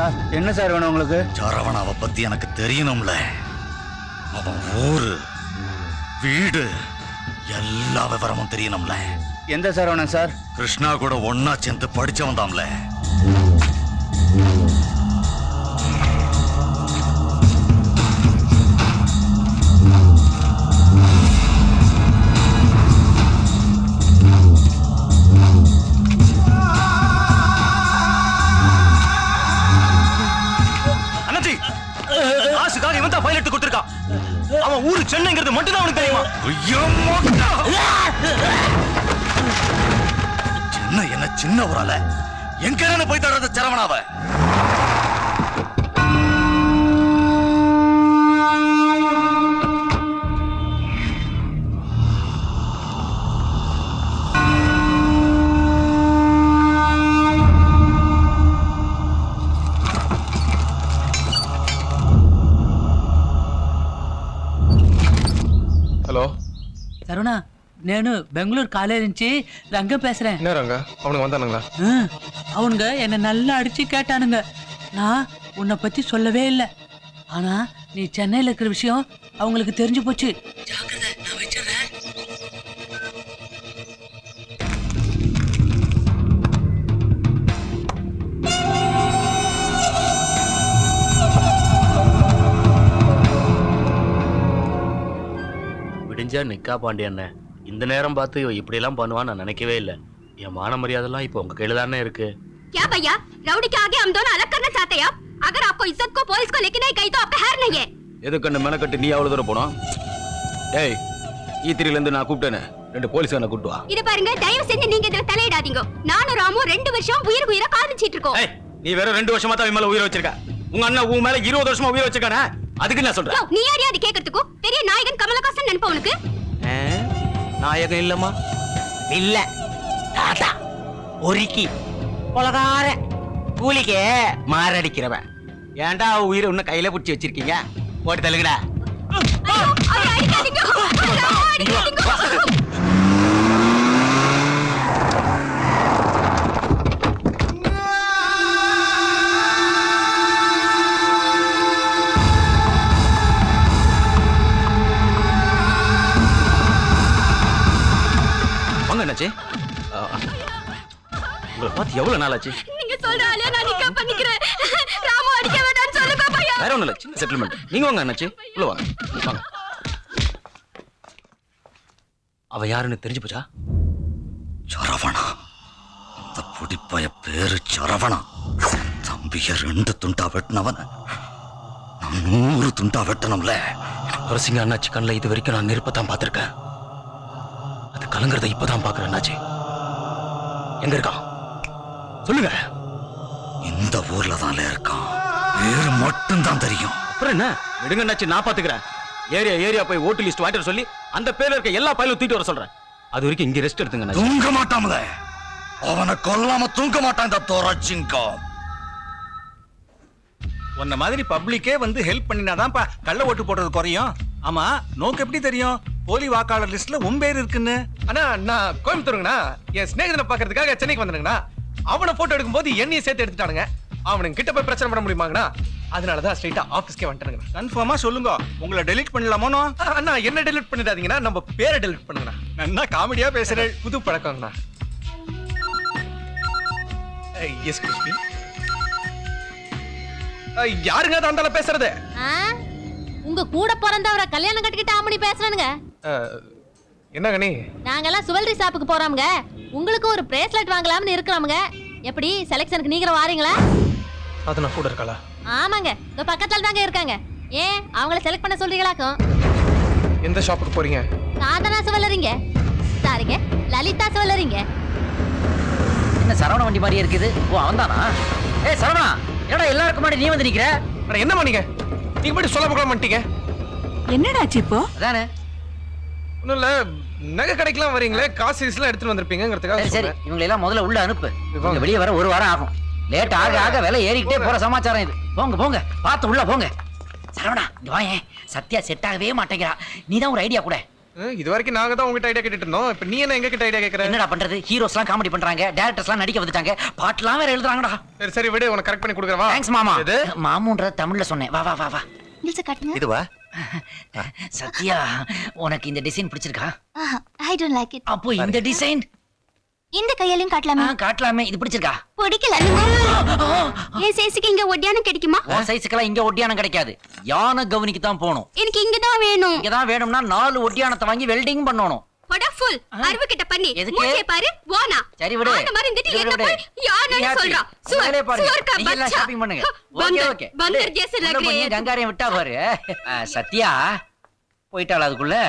Sir என்ன sir வேணும் உங்களுக்கு? சரவணாவை பத்தி எனக்கு தெரியணும்ல. அவன் ஊரு வீடு எல்லா விவரமும் தெரியணும்ல. எந்த சரவணன் சார்? கிருஷ்ணா கூட ஒன்னா சேர்ந்து படிச்சவன் தான்ல. அவன் ஊரு சென்னைங்கிறது மட்டும் தான் அவனுக்கு தெரியுமா? சென்னை என்ன சின்ன ஊரால எங்க போய் தடுறது சரவணாவ? సరుణ నేను బెంగళూరు కాలేజ్ నుంచి రంగం பேசுறேன். என்ன ரங்க அவனுங்க வந்தானுங்களா? அவனுங்க என்ன நல்லா அடிச்சு கேட்டானுங்க. நான் உன்னை பத்தி சொல்லவே இல்லை. ஆனா நீ சென்னையில இருக்கிற விஷயம் அவங்களுக்கு தெரிஞ்சு போச்சு. ஜாக்கிரதை, நான் வச்சிடுறேன். விடிஞ்சா நிக்கா பாண்டியண்ண. இந்த நேரம் பார்த்து இப்படி எல்லாம் பண்ணுவான்னு நான் நினைக்கவே இல்லை. என் மான மரியாதைலாம் இப்போ உங்க கையில தானே இருக்கு. क्या भैया, राउडी के आगे हम दोनों अलग करना चाहते हैं आप? अगर आपको इज्जत को पुलिस को लेके नहीं गई तो आपका हार नहीं है. எதுக்கு மெனக்கட்டு நீ அவ்வளவு தூரம் போனோம்? டேய், ஈத்திரில இருந்து நான் கூப்பிட்டேனே, 2 போலீஸ்காரனை கூட்டு வா. இத பாருங்க, தயவு செஞ்சு நீங்க இதல தலையிடாதீங்க. நானும் ராமு 2 வருஷம் உயிரை காதலிச்சிட்டு இருக்கோம். ஏய், நீ வேற 2 வருஷமா தான் மேல உயிரை வச்சிருக்க. உங்க அண்ணா உன் மேல 20 வருஷமா உயிரை வச்சிருக்கானே, அதுக்கு நான் சொல்றேன். நீ யாரையா அது கேக்குறதுக்கு? பெரிய நாயகன் கமலஹாசன் நினைப்ப உனக்கு? நாயகன் இல்லம்மா, இல்ல தாத்தா ஒரிக்கி கொலகார கூலிக்கே மாரடிக்கிறவன். ஏன்டா உயிரை இன்னும் கையில பிடிச்சி வச்சிருக்கீங்க? போட்டு தள்ளுங்கடா. அவரை அடிக்காதீங்க. என்னாச்சு? உங்களை பார்த்து எவ்வளவு நாள் ஆச்சு? நீங்க சொல்றாலே நான் நிக்கா பண்ணிக்கிறேன். ராமு அடிக்க வேண்டாம்னு சொல்லுங்க பையா. வேற ஒண்ணும் இல்ல, சின்ன செட்டில்மென்ட். நீங்க வாங்க அண்ணாச்சி, உள்ள வாங்க. வாங்க. அவ யாருன்னு தெரிஞ்சு போச்சா? சரவணா. அந்த புடிப்பய பேரு சரவணா. தம்பிய 2 துண்டா வெட்டினவன் நான் 100 துண்டா வெட்டணும்ல. அரசிங்க அண்ணாச்சி கண்ணில் இது வரைக்கும் நான் நெருப்பத்தான் பார்த்திருக்கேன். அது கலங்குறத இப்பதான் பாக்குறேன். அண்ணாச்சி எங்க இருக்கான் சொல்லுங்க. இந்த ஊர்ல தான் இருக்கான். பேரு மட்டும் தான் தெரியும். அப்புறம் என்ன, விடுங்க அண்ணாச்சி, நான் பாத்துக்கிறேன். ஏரியா போய் ஓட்டு லிஸ்ட் வாங்கிட்டு சொல்லி அந்த பேர்ல இருக்க எல்லா பையிலும் தூக்கிட்டு வர சொல்றேன். அது வரைக்கும் இங்க ரெஸ்ட் எடுத்துங்க. தூங்க மாட்டாமல, அவனை கொல்லாம தூங்க மாட்டான் இந்த தோரச்சிங்கம். உன்ன மாதிரி பப்ளிக்கே வந்து ஹெல்ப் பண்ணினாதான் கள்ள ஓட்டு போடுறது குறையும். ஆமா, நோக்கு எப்படி தெரியும் போலி வாக்காளர் லிஸ்ட்ல உன் பேர் இருக்குன்னு? அண்ணா, நான் கோயம்புத்தூருங்கண்ணா. என் ஸ்நேகிதனை பாக்குறதுக்காக சென்னைக்கு வந்தேங்கண்ணா. அவனை போட்டோ எடுக்கும் போது என்னையும் சேர்த்து எடுத்துட்டானுங்க. அவனுக்கு கிட்ட போய் பிரச்சனை பண்ண முடியுமாங்கண்ணா? அதனாலதான் ஸ்ட்ரைட்டா ஆபீஸ்க்கே வந்துட்டானுங்க. கன்ஃபார்மா சொல்லுங்க, உங்களை டெலீட் பண்ணலாமோ? அண்ணா, என்ன டெலிட் பண்ணிடாதீங்கன்னா, நம்ம பேரை டெலிட் பண்ணுங்கண்ணா. நல்லா காமெடியா பேசுறேன். புது பழக்கங்கண்ணா. எஸ் கிருஷ்ணி. யாருங்க அது அந்தால பேசுறது? உங்க கூட பிறந்தவரை கல்யாணம் கட்டிக்கிட்டு ஆமணி பேசுறானுங்க. என்ன கணி? நாங்கெல்லாம் சுவல்லரி ஷாப்புக்கு போறோம்ங்க. உங்களுக்கு ஒரு பிரேஸ்லெட் வாங்கலாம்னு இருக்கறோம்ங்க. எப்படி செலக்ஷனுக்கு நீங்க வாரீங்களா? அது நான் கூட இருக்கலா? ஆமாங்க, இந்த பக்கத்துல தாங்க இருக்காங்க. ஏன் அவங்கள செலக்ட் பண்ண சொல்றீங்களாக்கும்? எந்த ஷாப்புக்கு போறீங்க? சாதனா சுவல்லரிங்க. சாரிங்க, லலிதா சுவல்லரிங்க. என்ன சரவண வண்டி மாதிரியே இருக்குது? ஓ, அவன்தானா? ஏய் சரவணா, என்னடா எல்லாருக்கும் முன்னாடி நீ வந்து நிக்கிற? என்ன பண்ணீங்க? நீங்க போய் சொல்ல போக மாட்டீங்க. என்னடாச்சு இப்போ? அதானே ஒண்ணும் இல்ல, நகை கடைக்கெல்லாம் வரீங்களே, காசு எல்லாம் எடுத்துட்டு வந்திருப்பீங்கிறதுக்காக. சரி, இவங்க எல்லாம் முதல்ல உள்ள அனுப்பு. இவங்க வெளியே வர 1 வாரம் ஆகும். லேட் ஆக ஆக விலை ஏறிக்கிட்டே போற சமாச்சாரம் இது. போங்க பார்த்து உள்ள போங்க. சரவணா, இங்க வாயேன். சத்யா செட் ஆகவே மாட்டேங்கிறா. நீதான் ஒரு ஐடியா கூட. இது வரைக்கும் நாங்க தான் உங்ககிட்ட ஐடியா கேட்டுட்டு இருந்தோம். இப்ப நீ என்ன எங்க கிட்ட ஐடியா கேக்குற? என்னடா பண்றது? ஹீரோஸ்லாம் காமெடி பண்றாங்க, டைரக்டர்ஸ்லாம் நடிக்க வந்துட்டாங்க, பாட்டுலாம் வேற எழுதுறாங்கடா. சரி விடு, உனக்கு கரெக்ட் பண்ணி கொடுக்குறேன் வா. தேங்க்ஸ் மாமா. எது? மாமுன்ற தமிழ்ல சொன்னேன். வா வா வா வா. இதுவா? சத்யா, உனக்கு இந்த டிசைன் பிடிச்சிருக்கா? I don't like it. அப்போ இந்த டிசைன் இந்த கையாலையும் காட்டலாமா? காட்டலாமே. இது பிடிச்சிருக்கா? பிடிக்கல. ஏன் சைஸ்க்கு இங்க ஒட்டியானம் கிடைக்குமா? உன் சைஸ்க்கெல்லாம் இங்க ஒட்டியானம் கிடைக்காது. யானை கவுனிக்கு தான் போகணும். எனக்கு இங்க தான் வேணும். இங்க தான் வேணும்னா 4 ஒட்டியானத்தை வாங்கி வெல்டிங் பண்ணணும். போடா ஃபுல். அறுவு கிட்ட பண்ணி. எதுக்கு? மூஞ்சிய பாரு. வானா. சரி விடு. அந்த மாதிரி இருந்துட்டு விடு, என்ன விடு. போய் யானன்னு சொல்றா. வேலையை பாருங்க. சுவர் கா நீங்க எல்லாம் பச்சா. shopping பண்ணுங்க. Okay okay. बंदर जैसे लग रहे हैं. கங்காரையும் விட்டா பாரு. சத்யா போயிட்டாளா அதுக்குள்ள?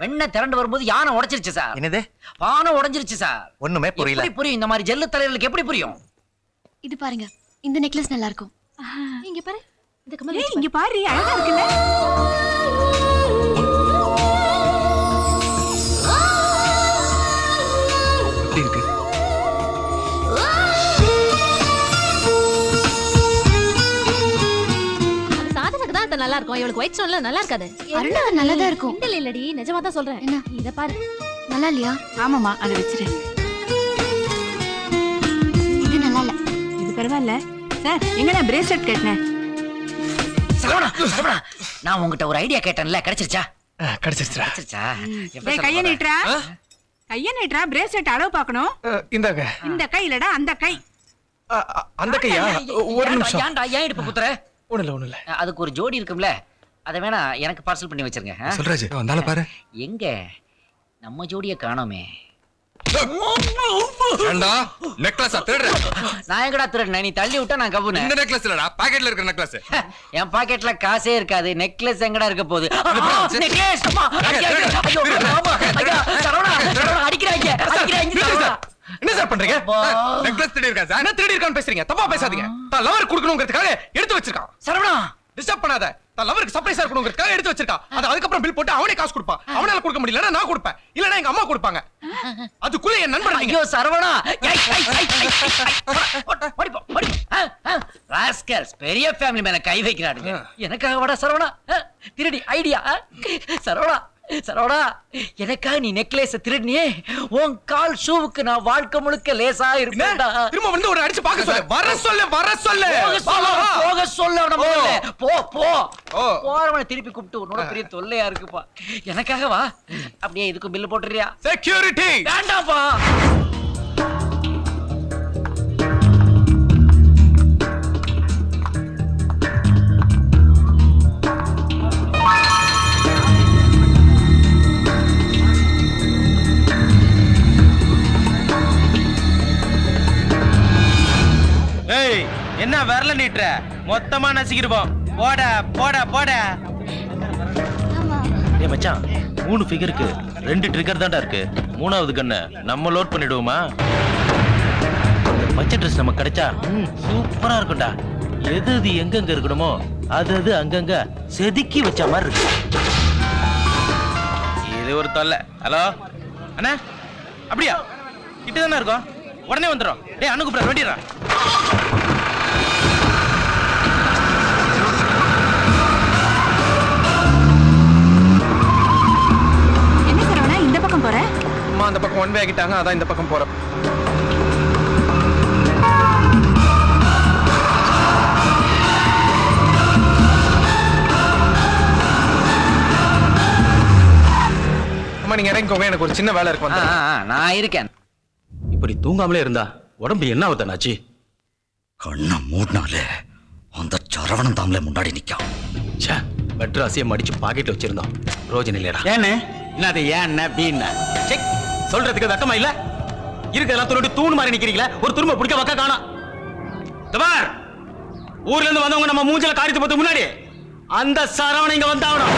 வெண்ண திரண்டு வரும்போது யானை உடைச்சிருச்சு சார். என்னது? பானை உடைஞ்சிருச்சு சார். ஒண்ணுமே புரியல. எப்படி புரியும்? இந்த மாதிரி ஜெல்லு தலைவர்களுக்கு எப்படி புரியும்? இது பாருங்க. இந்த நெக்லஸ் நல்லா இருக்கும். இங்க பாரு இந்த கமல் ஏய் இங்க பாரு அழகா இருக்குல்ல. எப்படி இருக்கு? அது சாதனுக்கு தான் அது நல்லா இருக்கும். இவளுக்கு ஒயிட் ஸ்டோன்ல நல்லா இருக்காது. அருணாக்கு நல்லா தான் இருக்கும். இல்ல இல்லடி, நிஜமா தான் சொல்றேன். என்ன? இத பாரு. நல்லா இல்லையா? ஆமாமா அதை வச்சிரு. இது நல்லா இல்ல. இது பரவாயில்ல சார். எங்கடா பிரேஸ்லெட் கட்டினேன்? சரவணா, சரவணா, நான் உங்ககிட்ட ஒரு ஐடியா கேட்டேன்ல, கிடைச்சிருச்சா? கிடைச்சிருச்சா? கிடைச்சிருச்சா? எப்ப டேய் சொல்ல கைய போற? நீட்றா. கைய நீட்றா. பிரேஸ்லெட் அளவு பார்க்கணும். இந்தாங்க. இந்த கையிலடா அந்த கை. அந்த கையா? ஒரு நிமிஷம். ஏன்டா ஏன் இடுப்பு குத்துற? ஒண்ணு இல்ல. அதுக்கு ஒரு ஜோடி இருக்கும்ல, அதை வேணா எனக்கு பார்சல் பண்ணி வச்சிருங்க. சொல்றாஜ் வந்தால பாரு. எங்க நம்ம ஜோடிய காணோமே. ஏண்டா நெக்லஸா திருடுற? நான் எங்கடா திருடுனேன்? நீ தள்ளி விட்டா நான் கவுனேன். இந்த நெக்லஸ் இல்லடா, பாக்கெட்ல இருக்கிற நெக்லஸ். என் பாக்கெட்ல காசே இருக்காது. நெக்லஸ் எங்கடா இருக்க போகுது? நெக்லஸ் அடிக்கிறாங்க. என்ன சார் பண்றீங்க? நெக்லஸ் திருடி இருக்கா சார்? என்ன திருடி இருக்கான்னு பேசுறீங்க? தப்பா பேசாதீங்க. தான் லவர் கொடுக்கணும்ங்கிறதுக்காக எடுத்து வச்சிருக்கான். சரவணா, டிஸ்டர்ப் பண்ணாத. தான் லவருக்கு சர்ப்ரைஸா இருக்கணும்ங்கிறதுக்காக எடுத்து வச்சிருக்கான். அது அதுக்கப்புறம் பில் போட்டு அவனே காசு கொடுப்பான். அவனால கொடுக்க முடியலன்னா நான் கொடுப்பேன், இல்லனா எங்க அம்மா கொடுப்பாங்க. அதுக்குள்ள என் நண்பர் ஐயோ சரவணா, ராஸ்கல்ஸ் பெரிய ஃபேமிலி மேல கை வைக்கிறானுங்க. எனக்காக வாடா சரவணா. திருடி ஐடியா. சரவணா, சரவணா, எனக்காக நீ நெக்லஸ் திருடினியே, உன் கால் ஷூவுக்கு நான் வாழ்க்கை முழுக்க லேசா இருப்பேன்டா. திரும்ப வந்து ஒரு அடிச்சு பார்க்க சொல்லு. வர சொல்லு. போக சொல்ல அவன முதல்ல. போ போ. ஓ. போறவனை திருப்பி கூப்பிட்டு உன்னோட பெரிய தொல்லையா இருக்குப்பா. எனக்காக வா. அப்படியே இதுக்கு பில்லு போட்டுறியா? செக்யூரிட்டி. வேண்டாம்ப்பா. ஏய், என்ன வரல நீட்டுற? மொத்தமா நசிக்கிருப்போம். போடா போடா போடா. ஏய் மச்சான், 3 ஃபிகருக்கு 2 ட்ரிகர் தான்டா இருக்கு. 3வது கண்ணை நம்ம லோட் பண்ணிடுவோமா? பச்சை ட்ரெஸ் நமக்கு கிடைச்சா சூப்பரா இருக்கும்டா. எது எது எங்கெங்க இருக்கணுமோ அது அது அங்கங்க செதுக்கி வச்ச மாதிரி இருக்கு. இது ஒரு தொல்லை. ஹலோ அண்ணா, அப்படியா? கிட்ட தானே இருக்கோம், உடனே வந்துடும். டேய் அண்ணு கூப்பிட வேண்டிடுறா. என்ன சரவணா இந்த பக்கம் போற? அம்மா அந்த பக்கம் ஒன் வே ஆகிட்டாங்க, அதான் இந்த பக்கம் போறோம். அம்மா நீங்க இறங்கிக்கோங்க, எனக்கு ஒரு சின்ன வேலை இருக்கு. நான் இருக்கேன். இப்படி தூங்காமலே இருந்தா உடம்பு என்ன ஆகுதாச்சு? கண்ணை மூடினாலே அந்த சரவணன் தாமலே முன்னாடி நிக்கான். ச்சே, மெட்ராஸையே மடிச்சு பாக்கெட்ல வச்சிருந்தோம். ரோஜன் இல்லையடா. ஏன்னு என்னது? ஏன் பீன்னு செக் சொல்றதுக்கு வெக்கமா இல்ல? இருக்கிறதெல்லாம் துருட்டி தூண் மாதிரி நிக்கிறீங்களா? ஒரு துரும்ப பிடிக்க வக்க காணோம். தபார், ஊர்ல இருந்து வந்தவங்க நம்ம மூஞ்சில காரியத்தை பார்த்து முன்னாடி அந்த சரவணன் இங்க வந்தாகணும்.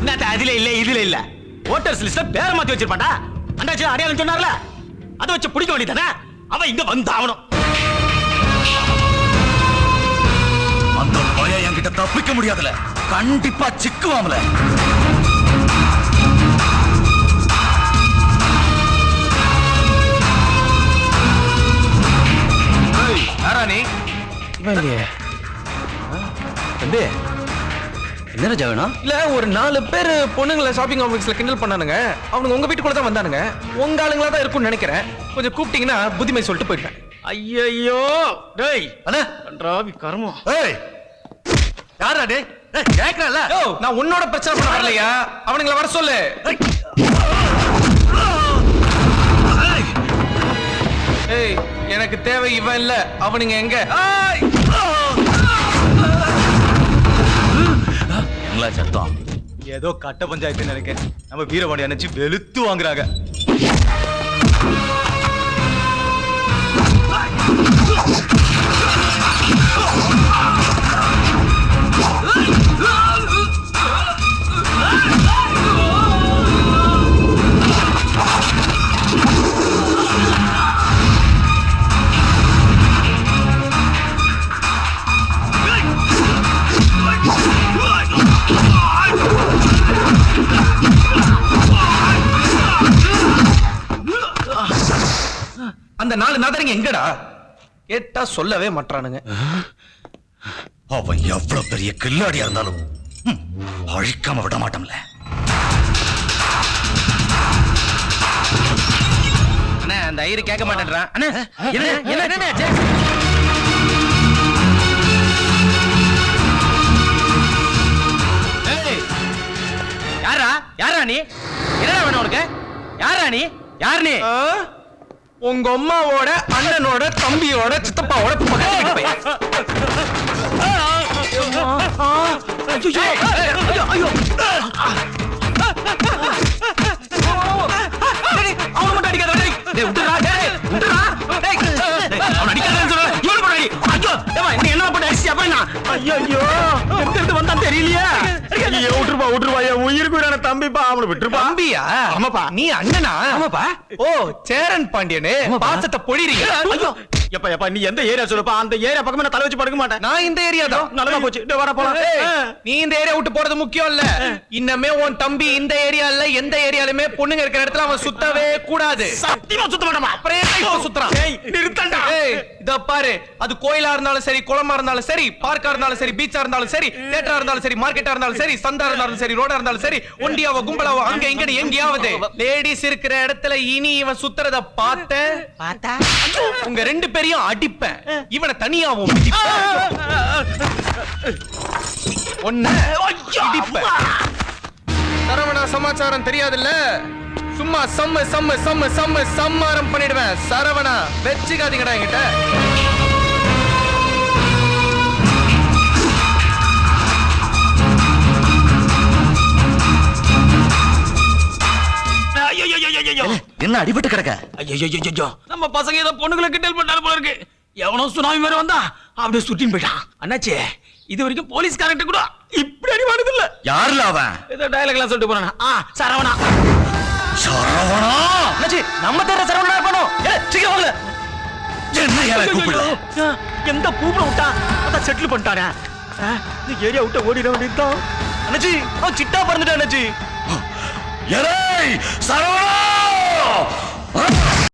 என்னத்த அதுல இல்ல இதுல இல்ல? ஓட்டர்ஸ் லிஸ்ட்ல பேர மாத்தி வச்சிருப்பான்டா. அண்டாச்சி அடையாளம் சொன்னார்ல, அதை வச்சு பிடிக்க வேண்டியதானே? அவன் இங்க வந்தாகணும். அந்த பையன் என்கிட்ட தப்பிக்க முடியாதுல, கண்டிப்பா சிக்குவாமல. யாரா நீ? இவன் இல்லையே. தம்பி என்ன ராஜா வேணும்? இல்ல ஒரு 4 பேர் பொண்ணுங்களை ஷாப்பிங் காம்ப்ளெக்ஸ்ல கிண்டல் பண்ணானுங்க. அவனுங்க உங்க வீட்டுக்குள்ள தான் வந்தானுங்க. உங்க ஆளுங்களா தான் இருக்கும்னு நினைக்கிறேன். கொஞ்சம் கூப்பிட்டீங்கன்னா புத்திமை சொல்லிட்டு போயிட்டேன். ஐயோ டேய் அண்ணா கன்றாவி கர்மம். ஏய் யாரா டேய்? ஏய் கேக்குறல. நான் உன்னோட பிரச்சனை பண்ண வரலையா? அவனுங்கள வர சொல்லு. ஏய் எனக்கு தேவை இவன் இல்ல. அவனுங்க எங்க? என்ன சத்தம்? ஏதோ கட்ட பஞ்சாயத்து நினைக்கிறேன். நம்ம வீரபாண்டி அணைச்சு வெளுத்து வாங்குறாங்க. அந்த 4 நாதரிங்க எங்கடா? கேட்டா சொல்லவே மாட்டானுங்க. அவன் எவ்வளவு பெரிய கில்லாடியா இருந்தாலும் அழிக்காம விட மாட்டோம்ல. அண்ணா அந்த ஐயரு கேட்க மாட்டேன்றான். அண்ணா என்ன யாரா யாரா நீ? என்னடா வேணும் உனக்கு? யாரா நீ? யார் நீ? உங்க அம்மாவோட அண்ணனோட தம்பியோட சித்தப்பாவோட பக்கத்து பையன். அவன மட்டும் அடிக்காத. டேய் விட்டுடா. டேய் விட்டுடா. டேய் அவன அடிக்காதன்னு சொல்ற. இவன போடா. ஐயோ ஏமா நீ என்ன போட்டு அடிச்சி அப்பனா? ஐயோ எங்க இருந்து வந்தான் தெரியலையா? ஐயோ விட்டுருப்பா என் உயிருக்கு உயிரான தம்பிப்பா. அவன விட்டுருப்பா. தம்பியா? ஆமாப்பா. நீ அண்ணனா? ஆமாப்பா. ஓ சேரன் பாண்டியனே பாசத்தை பொழிறீங்க. ஐயோ எப்பா நீ எந்த ஏரியா சொல்லுப்பா? அந்த ஏரியா பக்கமே நான் தலை வச்சு படுக்க மாட்டேன். நான் இந்த ஏரியா தான். நல்லதா போச்சு. டேய் வாடா போலாம். நீ இந்த ஏரியா விட்டு போறது முக்கியம் இல்ல. இன்னமே உன் தம்பி இந்த ஏரியா இல்ல எந்த ஏரியாலுமே பொண்ணுங்க இருக்கிற இடத்துல அவன் சுத்தவே கூடாது. சத்தியமா சுத்த மாட்டேமா. அப்புறம் ஏன் சுத்துறான்? ஏய் நிறுத்தண்டா. ஏய் இத பாரு. அது கோயிலா இருந்தாலும் சரி, குளமா இருந்தாலும் சரி, பார்க்கா இருந்தாலும் சரி, பீச்சா இருந்தாலும் சரி, தியேட்டரா இருந்தாலும் சரி, மார்க்கெட்டா இருந்தாலும் சரி, சந்தா இருந்தாலும் சரி, ரோடா இருந்தாலும் சரி, ஒண்டியாவோ கும்பலாவோ அங்க இங்க எங்கயாவது லேடிஸ் இருக்கிற இடத்துல இனி இவன் சுத்துறத பார்த்தா உங்க 2 பேரையும் அடிப்பேன். இவனை தனியாவும் சரவணா சமாச்சாரம் தெரியாதுல்ல? சும்மா சம்மாரம் பண்ணிடுவேன். சரவணா வெச்சுக்காதீங்கடா என்கிட்ட. என்ன அடிபட்டு கிடக்க? ஐயோ நம்ம பசங்க ஏதோ பொண்ணுங்களை கிண்டல் பண்ணாலும் போல இருக்கு. எவனோ சுனாமி மாதிரி வந்தா அப்படியே சுட்டின்னு போயிட்டான். அண்ணாச்சே இது வரைக்கும் போலீஸ்காரன்ட்ட கூட இப்படி அடி வாங்குது இல்ல. யாருல அவன்? ஏதோ டயலாக் எல்லாம் சொல்லிட்டு போறானா? சரவணா. சரவணா அண்ணாச்சி நம்ம தேர சரவணா இருப்பானோ? சீக்கிரம் வாங்க. என்ன ஏல கூப்பிடு? எந்த பூப்ல விட்டா அத செட்டில் பண்ணிட்டானே. இந்த ஏரியா விட்டு ஓடிட வேண்டியதுதான். அண்ணாச்சி அவன் சிட்டா பறந்துட்டான். அண்ணாச்சி ஏய் சரவணா